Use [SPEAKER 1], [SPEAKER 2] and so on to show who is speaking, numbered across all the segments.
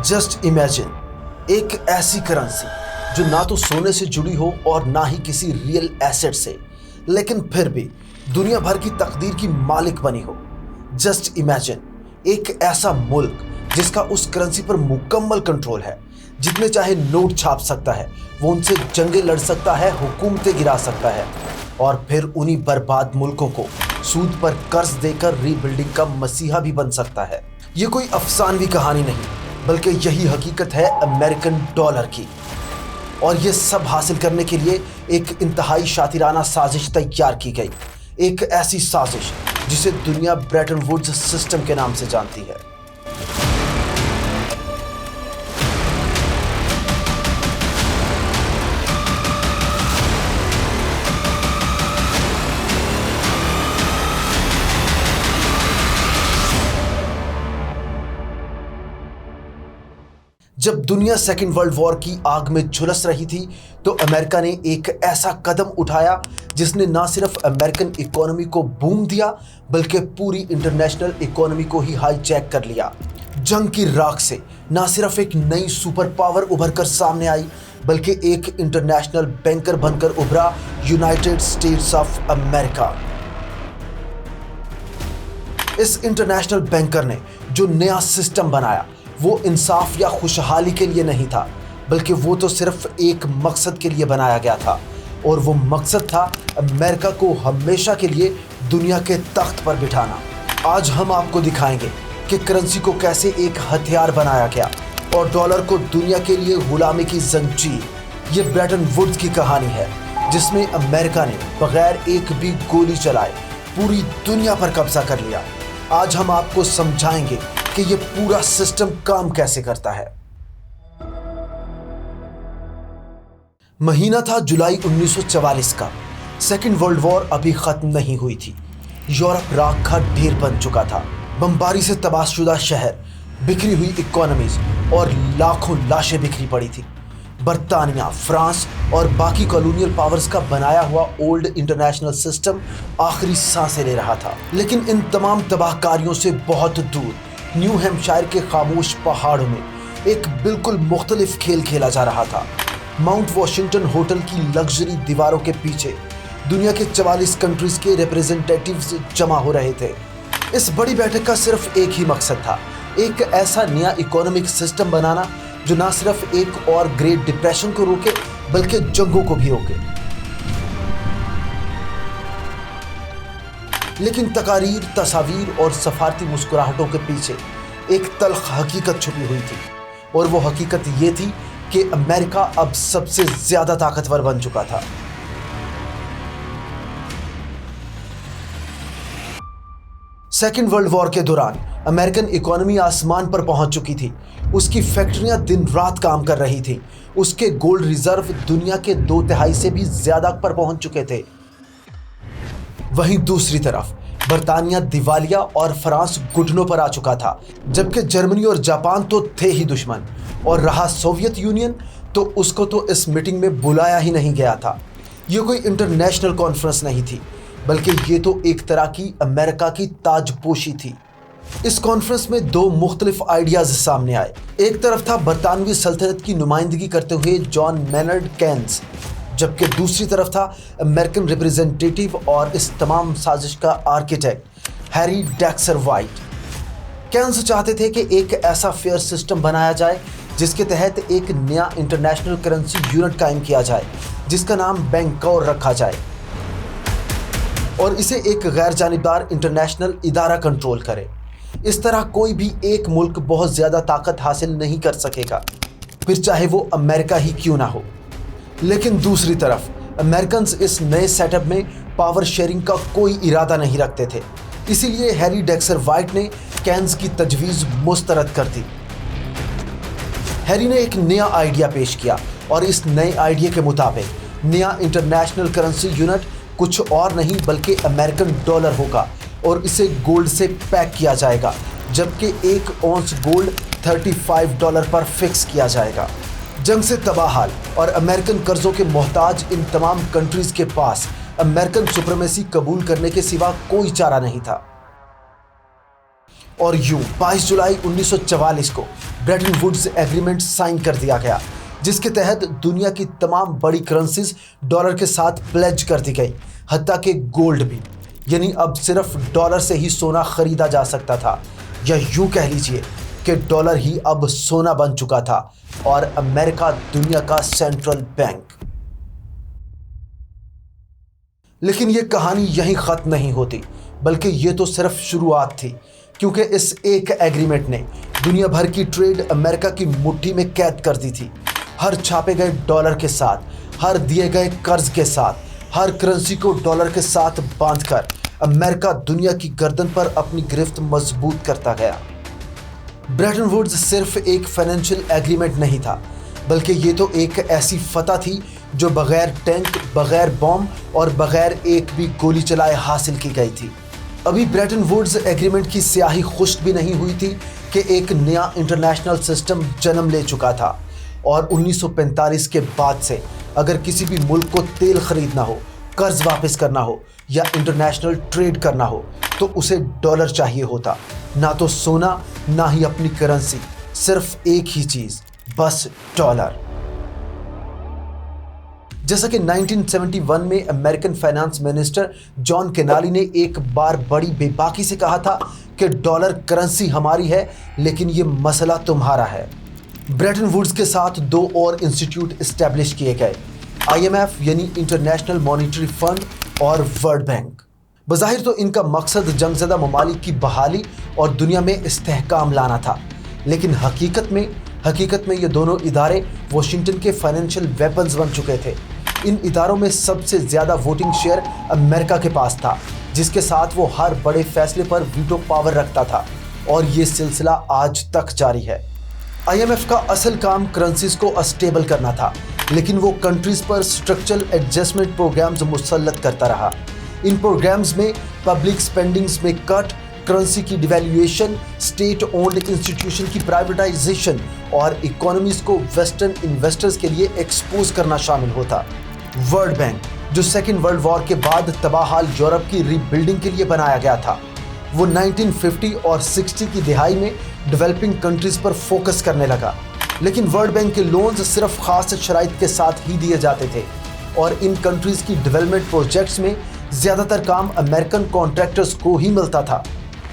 [SPEAKER 1] Just imagine एक ऐसी currency जो ना तो सोने से जुड़ी हो और ना ही किसी रियल एसेट से, लेकिन फिर भी दुनिया भर की तकदीर की मालिक बनी हो। जस्ट इमेजिन एक ऐसा मुल्क जिसका उस करेंसी पर मुकम्मल कंट्रोल है, जितने चाहे नोट छाप सकता है, वो उनसे जंगें लड़ सकता है, हुकूमतें गिरा सकता है और फिर उन्हीं बर्बाद मुल्कों को सूद पर कर्ज देकर रीबिल्डिंग का मसीहा भी बन सकता है। ये कोई अफसानवी कहानी नहीं, बल्कि यही हकीकत है अमेरिकन डॉलर की। और ये सब हासिल करने के लिए एक इंतहाई शातिराना साजिश तैयार की गई, एक ऐसी साजिश जिसे दुनिया ब्रेटन वुड्स सिस्टम के नाम से जानती है। जब दुनिया सेकेंड वर्ल्ड वॉर की आग में झुलस रही थी तो अमेरिका ने एक ऐसा कदम उठाया जिसने ना सिर्फ अमेरिकन इकोनॉमी को बूम दिया, बल्कि पूरी इंटरनेशनल इकोनॉमी को ही हाईजैक कर लिया। जंग की राख से ना सिर्फ एक नई सुपर पावर उभर कर सामने आई, बल्कि एक इंटरनेशनल बैंकर बनकर उभरा यूनाइटेड स्टेट्स ऑफ अमेरिका। इस इंटरनेशनल बैंकर ने जो नया सिस्टम बनाया वो इंसाफ या खुशहाली के लिए नहीं था, बल्कि वो तो सिर्फ एक मकसद के लिए बनाया गया था, और वो मकसद था अमेरिका को हमेशा के लिए दुनिया के तख्त पर बिठाना। आज हम आपको दिखाएंगे कि करेंसी को कैसे एक हथियार बनाया गया और डॉलर को दुनिया के लिए गुलामी की जंजीर। ये ब्रेटन वुड्स की कहानी है जिसमें अमेरिका ने बगैर एक भी गोली चलाए पूरी दुनिया पर कब्जा कर लिया। आज हम आपको समझाएंगे कि ये पूरा सिस्टम काम कैसे करता है। महीना था जुलाई 1944 का। सेकेंड वर्ल्ड वॉर अभी खत्म नहीं हुई थी। यूरोप राख का ढेर बन चुका था। बमबारी से तबाहशुदा शहर, बिखरी हुई इकोनॉमीज और लाखों लाशें बिखरी पड़ी थी। बर्तानिया, फ्रांस और बाकी कॉलोनियल पावर्स का बनाया हुआ ओल्ड इंटरनेशनल सिस्टम आखिरी सांसें ले रहा था। लेकिन इन तमाम तबाहकारियों से बहुत दूर न्यू हैम्पशायर के खामोश पहाड़ों में एक बिल्कुल मुख्तलिफ खेल खेला जा रहा था। माउंट वॉशिंगटन होटल की लग्जरी दीवारों के पीछे दुनिया के 44 कंट्रीज के रिप्रेजेंटेटिव्स जमा हो रहे थे। इस बड़ी बैठक का सिर्फ एक ही मकसद था, एक ऐसा नया इकोनॉमिक सिस्टम बनाना जो ना सिर्फ एक और ग्रेट डिप्रेशन को रोके, बल्कि जंगों को भी रोके। लेकिन तकारीर, तस्वीर और सफारती मुस्कुराहटों के पीछे एक तल्ख हकीकत छुपी हुई थी, और वो हकीकत ये थी कि अमेरिका अब सबसे ज्यादा ताकतवर बन चुका था। सेकेंड वर्ल्ड वॉर के दौरान अमेरिकन इकोनॉमी आसमान पर पहुंच चुकी थी। उसकी फैक्ट्रियां दिन रात काम कर रही थी। उसके गोल्ड रिजर्व दुनिया के 2/3 से भी ज्यादा पर पहुंच चुके थे। वहीं दूसरी तरफ बर्तानिया दिवालिया और फ्रांस घुटनों पर आ चुका था, जबकि जर्मनी और जापान तो थे ही दुश्मन, और रहा सोवियत यूनियन तो उसको तो इस मीटिंग में बुलाया ही नहीं गया था। ये कोई इंटरनेशनल कॉन्फ्रेंस नहीं थी, बल्कि ये तो एक तरह की अमेरिका की ताजपोशी थी। इस कॉन्फ्रेंस में दो मुख्तलिफ आइडियाज सामने आए। एक तरफ था बरतानवी सल्तनत की नुमाइंदगी करते हुए जॉन मेनर्ड केन्स, जबकि दूसरी तरफ था अमेरिकन रिप्रेजेंटेटिव और इस तमाम साजिश का आर्किटेक्ट हैरी डेक्सर वाइट। केन्स चाहते थे कि एक ऐसा फेयर सिस्टम बनाया जाए जिसके तहत एक नया इंटरनेशनल करेंसी यूनिट कायम किया जाए, जिसका नाम बैंकोर रखा जाए और इसे एक गैर जानिबदार इंटरनेशनल इदारा कंट्रोल करे। इस तरह कोई भी एक मुल्क बहुत ज्यादा ताकत हासिल नहीं कर सकेगा, फिर चाहे वो अमेरिका ही क्यों ना हो। लेकिन दूसरी तरफ अमेरिकन्स इस नए सेटअप में पावर शेयरिंग का कोई इरादा नहीं रखते थे। इसीलिए हैरी डेक्सर वाइट ने केन्स की तजवीज़ मुस्तरद कर दी। हैरी ने एक नया आइडिया पेश किया और इस नए आइडिया के मुताबिक नया इंटरनेशनल करेंसी यूनिट कुछ और नहीं बल्कि अमेरिकन डॉलर होगा और इसे गोल्ड से पैक किया जाएगा, जबकि 1 औंस गोल्ड $35 पर फिक्स किया जाएगा। जंग से तबाहाल और अमेरिकन कर्जों के मोहताज इन तमाम कंट्रीज के पास अमेरिकन सुप्रीमेसी कबूल करने के सिवा कोई चारा नहीं था। और यूं 22 जुलाई 1944 को ब्रेटन वुड्स एग्रीमेंट साइन कर दिया गया, जिसके तहत दुनिया की तमाम बड़ी करेंसीज डॉलर के साथ प्लेज कर दी गई, हत्ता कि गोल्ड भी। यानी अब सिर्फ डॉलर से ही सोना खरीदा जा सकता था, या यूं कह लीजिए कि डॉलर ही अब सोना बन चुका था और अमेरिका दुनिया का सेंट्रल बैंक। लेकिन ये कहानी यहीं खत्म नहीं होती, बल्कि ये तो सिर्फ शुरुआत थी, क्योंकि इस एक एग्रीमेंट ने दुनिया भर की ट्रेड अमेरिका की मुट्ठी में कैद कर दी थी। हर छापे गए डॉलर के साथ, हर दिए गए कर्ज के साथ, हर करेंसी को डॉलर के साथ बांधकर अमेरिका दुनिया की गर्दन पर अपनी गिरफ्त मजबूत करता गया। ब्रेटन वुड्स सिर्फ एक फाइनेंशियल एग्रीमेंट नहीं था, बल्कि ये तो एक ऐसी फतह थी जो बगैर टैंक, बगैर बॉम्ब और बगैर एक भी गोली चलाए हासिल की गई थी। अभी ब्रेटन वुड्स एग्रीमेंट की स्याही खुश्क भी नहीं हुई थी कि एक नया इंटरनेशनल सिस्टम जन्म ले चुका था, और 1945 के बाद से अगर किसी भी मुल्क को तेल खरीदना हो, कर्ज वापस करना हो या इंटरनेशनल ट्रेड करना हो, तो उसे डॉलर चाहिए होता, ना तो सोना, ना ही अपनी करेंसी, सिर्फ एक ही चीज, बस डॉलर। जैसा कि 1971 में अमेरिकन फाइनेंस मिनिस्टर जॉन केनाली ने एक बार बड़ी बेबाकी से कहा था कि डॉलर करेंसी हमारी है, लेकिन ये मसला तुम्हारा है। ब्रेटन वुड्स के साथ दो और इंस्टीट्यूट इस्टेब्लिश किए गए, IMF यानी इंटरनेशनल मॉनिटरी फंड और वर्ल्ड बैंक। बज़ाहिर तो इनका मकसद जंगज़दा ममालिक की बहाली और दुनिया में इस्तेहकाम लाना था, लेकिन हकीकत में ये दोनों इदारे वाशिंगटन के फाइनेंशियल वेपन्स बन चुके थे। इन इदारों में सबसे ज़्यादा वोटिंग शेयर अमेरिका के पास था, जिसके साथ वो हर बड़े फैसले पर वीटो पावर रखता था, और ये सिलसिला आज तक जारी है। IMF का असल काम करेंसीज को अस्टेबल करना था, लेकिन वो कंट्रीज पर स्ट्रक्चरल एडजस्टमेंट प्रोग्राम्स मुसल्लत करता रहा। इन प्रोग्राम्स में पब्लिक स्पेंडिंग्स में कट, करेंसी की डिवैल्यूएशन, स्टेट ओन्ड इंस्टीट्यूशन की प्राइवेटाइजेशन और इकोनॉमीज को वेस्टर्न इन्वेस्टर्स के लिए एक्सपोज करना शामिल होता। वर्ल्ड बैंक, जो सेकेंड वर्ल्ड वॉर के बाद तबाहाल यूरोप की रीबिल्डिंग के लिए बनाया गया था, वो 1950 और 60 की दिहाई में डेवलपिंग कंट्रीज पर फोकस करने लगा। लेकिन वर्ल्ड बैंक के लोन्स सिर्फ खास शराइत के साथ ही दिए जाते थे, और इन कंट्रीज की डेवलपमेंट प्रोजेक्ट्स में ज़्यादातर काम अमेरिकन कॉन्ट्रैक्टर्स को ही मिलता था।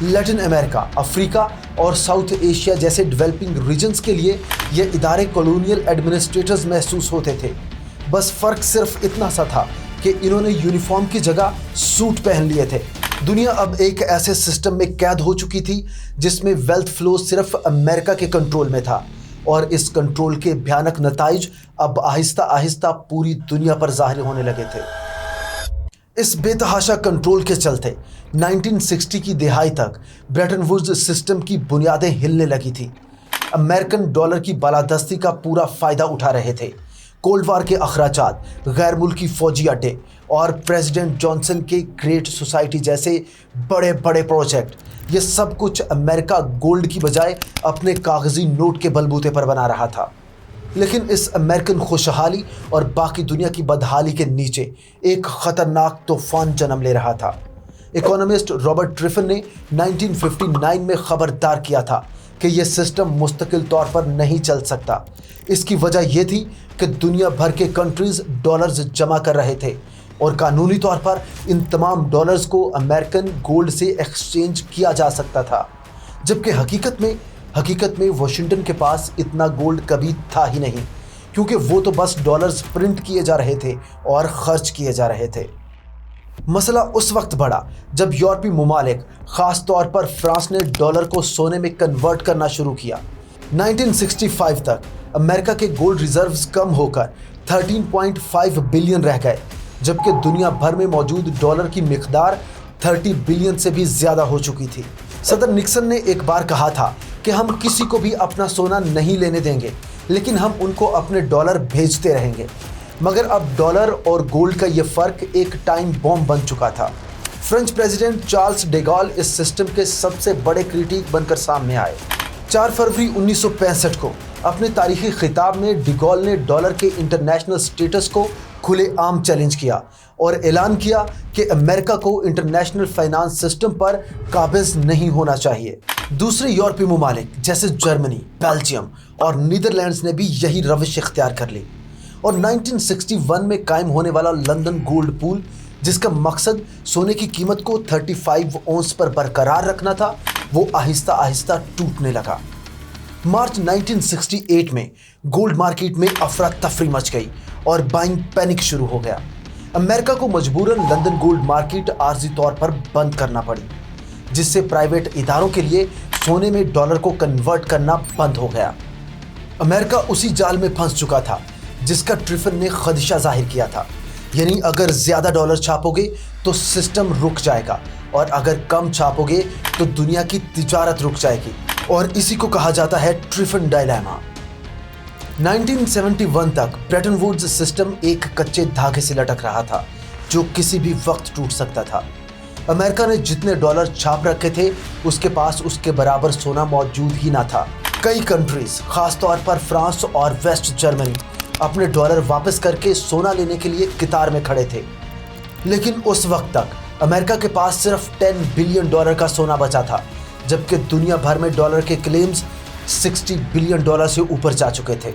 [SPEAKER 1] लैटिन अमेरिका, अफ्रीका और साउथ एशिया जैसे डेवलपिंग रीजन्स के लिए ये इदारे कॉलोनियल एडमिनिस्ट्रेटर्स महसूस होते थे। बस फ़र्क सिर्फ इतना सा था कि इन्होंने यूनिफॉर्म की जगह सूट पहन लिए थे। दुनिया अब एक ऐसे सिस्टम में कैद हो चुकी थी जिसमें वेल्थ फ्लो सिर्फ अमेरिका के कंट्रोल में था, और इस कंट्रोल के भयानक नताइज अब आहिस्ता आहिस्ता पूरी दुनिया पर ज़ाहिर होने लगे थे। इस बेतहाशा कंट्रोल के चलते 1960 की दिहाई तक ब्रेटन वुड्स सिस्टम की बुनियादें हिलने लगी थी। अमेरिकन डॉलर की बालादस्ती का पूरा फ़ायदा उठा रहे थे। कोल्ड वार के अखराजात, गैर मुल्की फौजी अड्डे और प्रेसिडेंट जॉनसन के ग्रेट सोसाइटी जैसे बड़े बड़े प्रोजेक्ट, ये सब कुछ अमेरिका गोल्ड की बजाय अपने कागजी नोट के बलबूते पर बना रहा था। लेकिन इस अमेरिकन खुशहाली और बाकी दुनिया की बदहाली के नीचे एक ख़तरनाक तूफान जन्म ले रहा था। इकोनॉमिस्ट रॉबर्ट ट्रिफिन ने 1959 में ख़बरदार किया था कि यह सिस्टम मुस्तकिल तौर पर नहीं चल सकता। इसकी वजह यह थी कि दुनिया भर के कंट्रीज़ डॉलर्स जमा कर रहे थे, और कानूनी तौर पर इन तमाम डॉलर्स को अमेरिकन गोल्ड से एक्सचेंज किया जा सकता था, जबकि हकीकत में वाशिंगटन के पास इतना गोल्ड कभी था ही नहीं, क्योंकि वो तो बस डॉलर्स प्रिंट किए जा रहे थे और खर्च किए जा रहे थे। मसला उस वक्त बढ़ा जब यूरोपीय ममालिक, ख़ास तौर पर फ्रांस ने डॉलर को सोने में कन्वर्ट करना शुरू किया। 1965 तक अमेरिका के गोल्ड रिजर्व्स कम होकर 13.5 बिलियन रह गए, जबकि दुनिया भर में मौजूद डॉलर की मिकदार 30 बिलियन से भी ज़्यादा हो चुकी थी। सदर निक्सन ने एक बार कहा था कि हम किसी को भी अपना सोना नहीं लेने देंगे, लेकिन हम उनको अपने डॉलर भेजते रहेंगे। मगर अब डॉलर और गोल्ड का ये फ़र्क एक टाइम बॉम्ब बन चुका था। French president Charles de Gaulle इस सिस्टम के सबसे बड़े क्रिटिक बनकर सामने आए। 4 फरवरी 1965 को अपने तारीखी खिताब में डिगॉल ने डॉलर के इंटरनेशनल स्टेटस को खुलेआम चैलेंज किया और ऐलान किया कि अमेरिका को इंटरनेशनल फाइनेंस सिस्टम पर काबिज नहीं होना चाहिए। दूसरे यूरोपीय ममालिक जैसे जर्मनी, बेल्जियम और नीदरलैंड्स ने भी यही रविश इख्तियार कर ली और 1961 में कायम होने वाला लंदन गोल्ड पूल, जिसका मकसद सोने की कीमत को 35 औंस पर बरकरार रखना था, वो आहिस्ता आहिस्ता टूटने लगा। मार्च 1968 में गोल्ड मार्केट में अफरा तफरी मच गई और बाइंग पैनिक शुरू हो गया। अमेरिका को मजबूरन लंदन गोल्ड मार्केट आर्जी तौर पर बंद करना पड़ी, जिससे प्राइवेट इदारों के लिए सोने में डॉलर को कन्वर्ट करना बंद हो गया। अमेरिका उसी जाल में फंस चुका था जिसका ट्रिफन ने खदशा जाहिर किया था, यानी अगर ज़्यादा डॉलर छापोगे तो सिस्टम रुक जाएगा और अगर कम छापोगे तो दुनिया की तिजारत रुक जाएगी, और इसी को कहा जाता है ट्रिफन डायलेमा। 1971 तक ब्रेटन वुड्स सिस्टम एक कच्चे धागे से लटक रहा था जो किसी भी वक्त टूट सकता था। अमेरिका ने जितने डॉलर छाप रखे थे उसके पास उसके बराबर सोना मौजूद ही ना था। कई कंट्रीज, खासतौर पर फ्रांस और वेस्ट जर्मनी, अपने डॉलर वापस करके सोना लेने के लिए कतार में खड़े थे, लेकिन उस वक्त तक अमेरिका के पास सिर्फ 10 बिलियन डॉलर का सोना बचा था, जबकि दुनिया भर में डॉलर के क्लेम्स 60 बिलियन डॉलर से ऊपर जा चुके थे।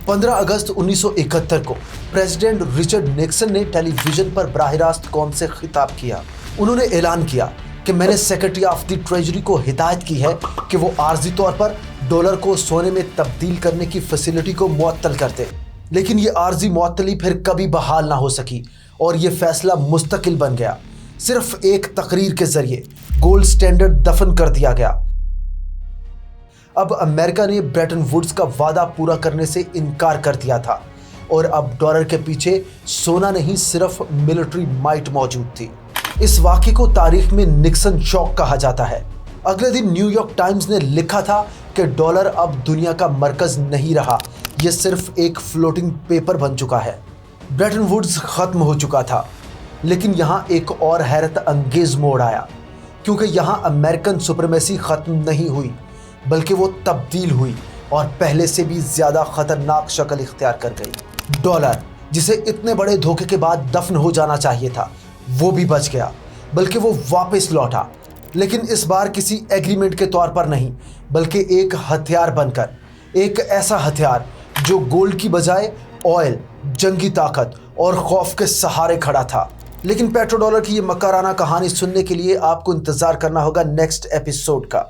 [SPEAKER 1] 15 अगस्त 1971 को प्रेसिडेंट रिचर्ड निक्सन ने टेलीविजन पर बराह रास्त कौम से खिताब किया। उन्होंने ऐलान किया कि मैंने सेक्रेटरी ऑफ द ट्रेजरी को हिदायत की है कि वो आर्जी तौर पर डॉलर को सोने में तब्दील करने की फैसिलिटी को मुअत्तल कर दे, लेकिन ये आर्जी मुअत्तली फिर कभी बहाल ना हो सकी और ये फैसला मुस्तकिल बन गया। सिर्फ एक तकरीर के जरिए गोल्ड स्टैंडर्ड दफन कर दिया गया। अब अमेरिका ने ब्रेटन वुड्स का वादा पूरा करने से इनकार कर दिया था और अब डॉलर के पीछे सोना नहीं, सिर्फ मिलिट्री माइट मौजूद थी। इस वाक़े को तारीख में निक्सन शॉक कहा जाता है। अगले दिन न्यूयॉर्क टाइम्स ने लिखा था कि डॉलर अब दुनिया का मरकज नहीं रहा, यह सिर्फ एक फ्लोटिंग पेपर बन चुका है। ब्रेटन वुड्स खत्म हो चुका था, लेकिन यहाँ एक और हैरत अंगेज मोड़ आया, क्योंकि यहाँ अमेरिकन सुप्रीमेसी खत्म नहीं हुई बल्कि वो तब्दील हुई और पहले से भी ज़्यादा खतरनाक शक्ल इख्तियार कर गई। डॉलर, जिसे इतने बड़े धोखे के बाद दफन हो जाना चाहिए था, वो भी बच गया, बल्कि वो वापस लौटा, लेकिन इस बार किसी एग्रीमेंट के तौर पर नहीं, बल्कि एक हथियार बनकर, एक ऐसा हथियार जो गोल्ड की बजाय ऑयल, जंगी ताकत और खौफ के सहारे खड़ा था। लेकिन पेट्रो डॉलर की ये मकाराना कहानी सुनने के लिए आपको इंतजार करना होगा नेक्स्ट एपिसोड का।